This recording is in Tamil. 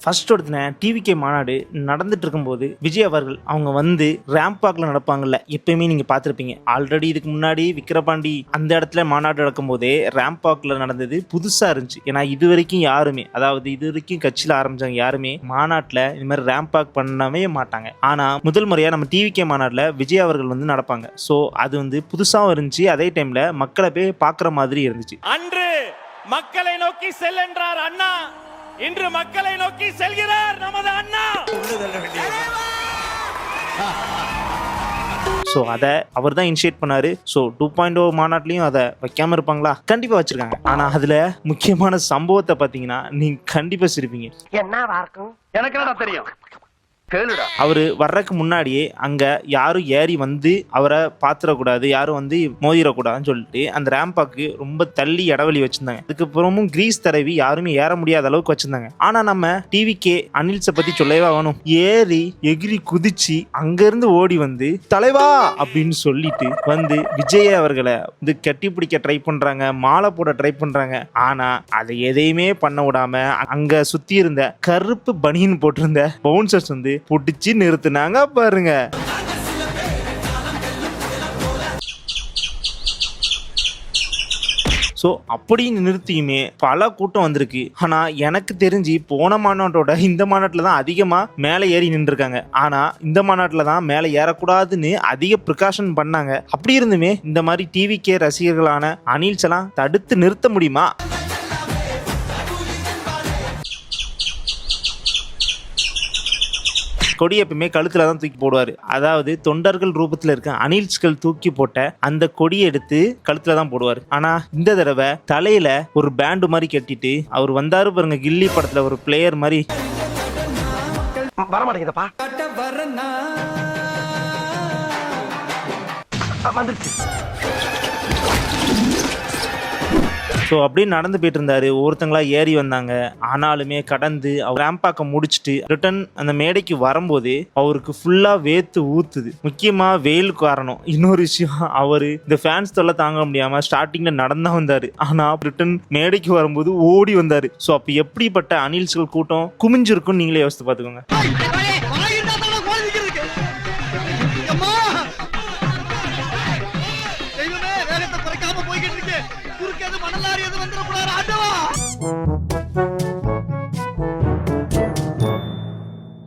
ஃபர்ஸ்ட் ஒருத்தன டிவிகே மாநாடு நடந்துட்டு இருக்கும்போது விஜய் அவர்கள் அவங்க வந்து ரேம்ப் வாக்ல நடப்பாங்கல்ல, எப்பயுமே நீங்க பார்த்துருப்பீங்க. ஆல்ரெடி இதுக்கு முன்னாடி விக்கிரபாண்டி அந்த இடத்துல மாநாடு நடக்கும் போதே ரேம்ப் வாக்ல நடந்தது புதுசா இருந்துச்சு. ஏன்னா இது வரைக்கும் யாருமே, அதாவது இது வரைக்கும் கட்சியில் ஆரம்பிச்சவங்க யாருமே மாநாட்டில் இந்த மாதிரி ரேம்ப் வாக் பண்ணவே மாட்டாங்க. ஆனா முதல் முறையா நம்ம டிவிகே மாநாட்டில் விஜய் அவர்கள் வந்து நடப்பாங்க. ஸோ அது வந்து புதுசாகவும் இருந்துச்சு, அதே டைம்ல மக்களை போய் பார்க்குற மாதிரி இருந்துச்சு. அன்று மக்களை நோக்கி செல்கின்றார் அண்ணா, இன்று மக்களை நோக்கி செல்கிறார் நமது அண்ணா. ஸோ அதை அவர் தான் இனிஷியேட் பண்ணாரு. ஸோ 2.0 மாநாட்டிலையும் அதை வைக்காம இருப்பாங்களா? கண்டிப்பா வச்சிருக்காங்க. ஆனா அதுல முக்கியமான சம்பவத்தை பார்த்தீங்கன்னா நீங்க கண்டிப்பா சிரிப்பீங்க. என்னவா இருக்கும்? எனக்கு என்ன தெரியும்? அவரு வர்றதுக்கு முன்னாடியே அங்க யாரும் ஏறி வந்து அவரை பாத்திரக்கூடாது, யாரும் வந்து மோதிடக்கூடாதுன்னு சொல்லிட்டு அந்த ரேம்பாக்கு ரொம்ப தள்ளி இடவெளி வச்சிருந்தாங்க. அதுக்கப்புறமும் கிரீஸ் தடவி யாருமே ஏற முடியாத அளவுக்கு வச்சிருந்தாங்க. ஆனா நம்ம டிவிகே அனில்ஸை பத்தி சொல்லவே வேணும். ஏறி எகிரி குதிச்சு அங்க இருந்து ஓடி வந்து தலைவா அப்படின்னு சொல்லிட்டு வந்து விஜய் அவர்களை வந்து கட்டி பிடிக்க ட்ரை பண்றாங்க, மாலை போட ட்ரை பண்றாங்க. ஆனா அதை எதையுமே பண்ண விடாம அங்க சுத்தி இருந்த கருப்பு பனியன் போட்டிருந்த பவுன்சர்ஸ் வந்து புடிச்சு நிறுத்தினாங்க பாருங்க. ஸோ அப்படின்னு நிறுத்தியுமே பல கூட்டம் வந்திருக்கு. ஆனால் எனக்கு தெரிஞ்சு போன மாநாட்டோட இந்த மாநாட்டில் தான் அதிகமாக மேலே ஏறி நின்றுருக்காங்க. ஆனால் இந்த மாநாட்டில் தான் மேலே ஏறக்கூடாதுன்னு அதிக ப்ரிகாஷன் பண்ணாங்க. அப்படி இருந்துமே இந்த மாதிரி டிவிகே ரசிகர்களான அனில்ஸ் எல்லாம் தடுத்து நிறுத்த முடியுமா? கொடி எப்பவுமே கழுத்துல தான் தூக்கி போடுவாரு. அதாவது தொண்டர்கள் ரூபத்துல இருக்க அனில்ஸ்கள் தூக்கி போட்ட அந்த கொடியை எடுத்து கழுத்துல தான் போடுவாரு. ஆனா இந்த தடவை தலையில ஒரு பேண்டு மாதிரி கட்டிட்டு அவர் வந்தாரு பாருங்க, கில்லி படத்துல ஒரு பிளேயர் மாதிரி. வரமாட்டேங்குதப்பா. ஸோ அப்படியே நடந்து போயிட்டு இருந்தாரு. ஒருத்தங்களா ஏறி வந்தாங்க. ஆனாலுமே கடந்து அவர் ரேம்பாக்க முடிச்சுட்டு ரிட்டர்ன் அந்த மேடைக்கு வரும்போது அவருக்கு ஃபுல்லா வேத்து ஊத்துது. முக்கியமா வெயில் காரணம். இன்னொரு விஷயம், அவரு இந்த ஃபேன்ஸ் தொல்லை தாங்க முடியாம ஸ்டார்டிங்ல நடந்தா வந்தாரு. ஆனா ரிட்டர்ன் மேடைக்கு வரும்போது ஓடி வந்தாரு. ஸோ அப்ப எப்படிப்பட்ட அனில்ஸ்கள் கூட்டம் குமிஞ்சிருக்குன்னு நீங்களே யோசித்து பார்த்துக்கோங்க.